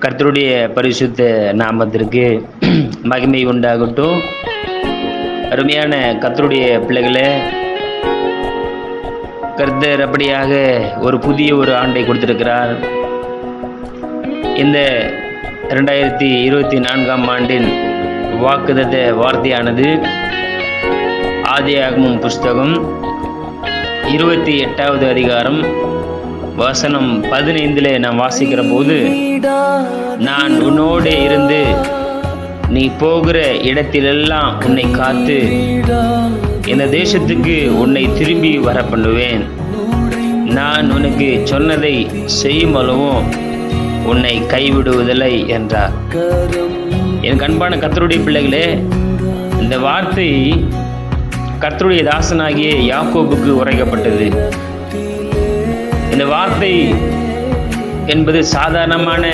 கர்த்தருடைய பரிசுத்த நாமத்திற்கு மகிமை உண்டாகட்டும். அருமையான கர்த்தருடைய பிள்ளைகளே, கர்த்தர் அப்படியாக ஒரு புதிய ஆண்டை கொடுத்திருக்கிறார். இந்த 2024ஆம் ஆண்டின் வாக்குத்தத்த வார்த்தையானது ஆதியாகமம் புஸ்தகம் 28வது அதிகாரம் வசனம் 15 நாம் வாசிக்கிற போது, நான் உன்னோடு இருந்து நீ போகிற இடத்திலெல்லாம் உன்னை காத்து இந்த தேசத்துக்கு உன்னை திரும்பி வர பண்ணுவேன். நான் உனக்கு சொன்னதை செய்யும் அளவும் உன்னை கைவிடுவதில்லை என்றார். என் அன்பான கர்த்தருடைய பிள்ளைகளே, இந்த வார்த்தை கர்த்தருடைய தாசனாகிய யாக்கோபுக்கு உரைக்கப்பட்டது. இந்த வார்த்தை என்பது சாதாரணமான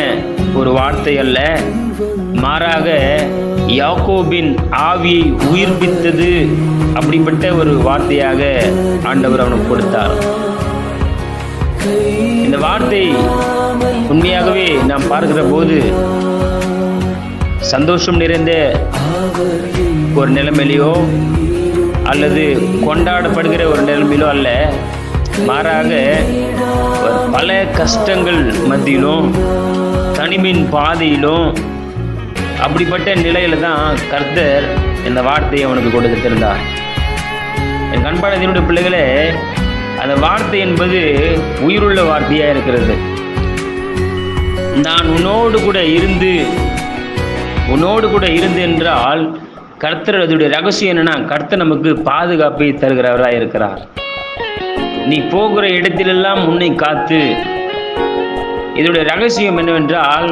ஒரு வார்த்தை அல்ல, மாறாக யாக்கோபின் ஆவியை உயிர்ப்பித்தது. அப்படிப்பட்ட ஒரு வார்த்தையாக ஆண்டவர் அவனுக்கு கொடுத்தார். இந்த வார்த்தை உண்மையாகவே நாம் பார்க்கிற போது சந்தோஷம் நிறைந்த ஒரு நிலைமையிலோ அல்லது கொண்டாடப்படுகிற ஒரு நிலைமையிலோ அல்ல, மாறாக பல கஷ்டங்கள் மத்தியிலும் தனிமையின் பாதையிலும் அப்படிப்பட்ட நிலையில தான் கர்த்தர் இந்த வார்த்தையை அவனுக்கு கொடுத்திருந்தார். என் அன்பான என்னுடைய பிள்ளைகளே, அந்த வார்த்தை என்பது உயிருள்ள வார்த்தையா இருக்கிறது. நான் உன்னோடு கூட இருந்து என்றால் கர்த்தர் அதோடைய ரகசியம் என்னன்னா, கர்த்தர் நமக்கு பாதுகாப்பை தருகிறவராக இருக்கிறார். நீ போகிற இடத்திலெல்லாம் உன்னை காத்து. இதோடைய ரகசியம் என்னவென்றால்,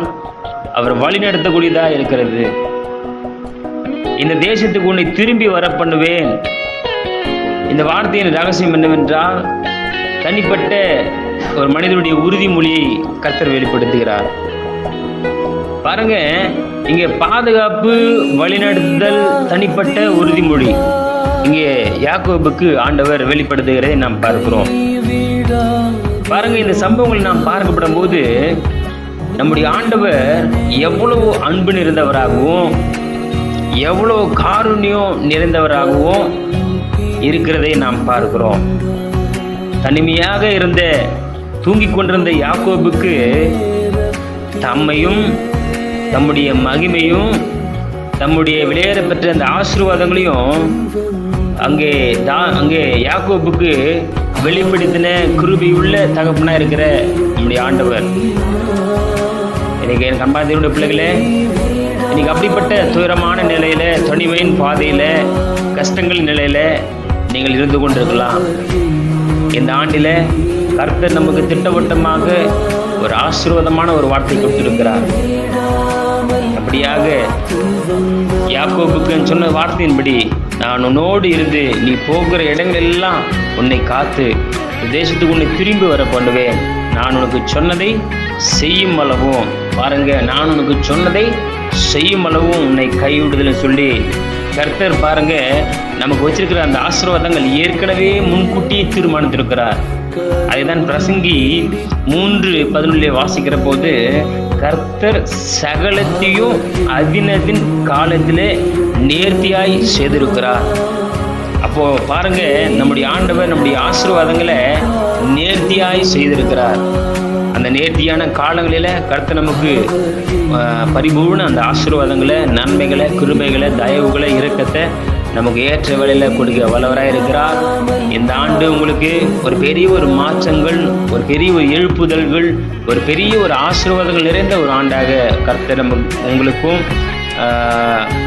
அவர் வழி நடத்தக்கூடியதாக இருக்கிறது. இந்த தேசத்துக்கு உன்னை திரும்பி வர பண்ணுவேன். இந்த வார்த்தையின் ரகசியம் என்னவென்றால், தனிப்பட்ட ஒரு மனிதனுடைய உறுதிமொழியை கர்த்தர் வெளிப்படுத்துகிறார். பாருங்க, இங்கே பாதுகாப்பு, வழிநடத்துதல், தனிப்பட்ட உறுதிமொழி இங்கே யாக்கோபுக்கு ஆண்டவர் வெளிப்படுத்துகிறதை நாம் பார்க்கிறோம். பாருங்க, இந்த சம்பவங்களை நாம் பார்க்கப்படும் போது நம்முடைய ஆண்டவர் எவ்வளவு அன்பு நிறைந்தவராகவும் எவ்வளவு காருண்யம் நிறைந்தவராகவும் இருக்கிறதை நாம் பார்க்கிறோம். தனிமையாக தூங்கிக் கொண்டிருந்த யாக்கோபுக்கு தம்மையும் தம்முடைய மகிமையும் தம்முடைய விளையாட பெற்ற அந்த ஆசீர்வாதங்களையும் அங்கே யாக்கோபுக்கு வெளிப்படுத்தின கிருபையுள்ள தகப்பனா இருக்கிற நம்முடைய ஆண்டவர். இன்னைக்கு என் கண்பார்த்தையுடைய பிள்ளைகளே, இன்னைக்கு அப்படிப்பட்ட துயரமான நிலையில, தனிமையின் பாதையில, கஷ்டங்கள் நிலையில நீங்கள் இருந்து கொண்டிருக்கலாம். இந்த ஆண்டில கர்த்தர் நமக்கு திட்டவட்டமாக ஒரு ஆசீர்வாதமான ஒரு வார்த்தை கொடுத்திருக்கிறார். அப்படியாக யாக்கோபுக்கு சொன்ன வார்த்தையின்படி, நான் உன்னோடு இருந்து நீ போகிற இடங்கள் எல்லாம் உன்னை காத்து தேசத்துக்கு உன்னை திரும்பி வர பண்ணுவேன். நான் உனக்கு சொன்னதை செய்யும் அளவும், பாருங்க, நான் உனக்கு சொன்னதை செய்யும் அளவும் உன்னை கைவிடுதல் சொல்லி கர்த்தர் பாருங்க நமக்கு வச்சிருக்கிற அந்த ஆசீர்வாதங்கள் ஏற்கனவே முன்கூட்டியே தீர்மானித்திருக்கிறார். அதுதான் பிரசங்கி 3:11 வாசிக்கிற போது, கர்த்தர் சகலத்தையும் அதினதின் காலத்திலே நேர்த்தியாய் செய்திருக்கிறார். அப்போ பாருங்க, நம்முடைய ஆண்டவர் நம்முடைய ஆசீர்வாதங்களை நேர்த்தியாய் செய்திருக்கிறார். அந்த நேர்த்தியான காலங்களில கர்த்தர் நமக்கு பரிபூர்ண அந்த ஆசீர்வாதங்களை, நன்மைகளை, கிருபைகளை, தயவுகளை, இரக்கத்தை நமக்கு ஏற்ற வேளையில கொடுக்க வல்லவராக இருக்கிறார். இந்த ஆண்டு உங்களுக்கு ஒரு பெரிய மாற்றங்கள், ஒரு பெரிய எழுப்புதல்கள், ஒரு பெரிய ஆசீர்வாதங்கள் நிறைந்த ஒரு ஆண்டாக கர்த்தர் உங்களுக்கும்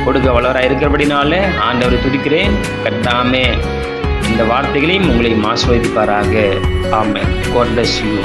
கொடுக்க வல்லவராக இருக்கிறபடினால ஆண்டவரை துதிக்கிறேன். கர்த்தாமே இந்த வார்த்தைகளையும் உங்களையும் ஆசீர்வதிப்பாராக. ஆமென். God bless you.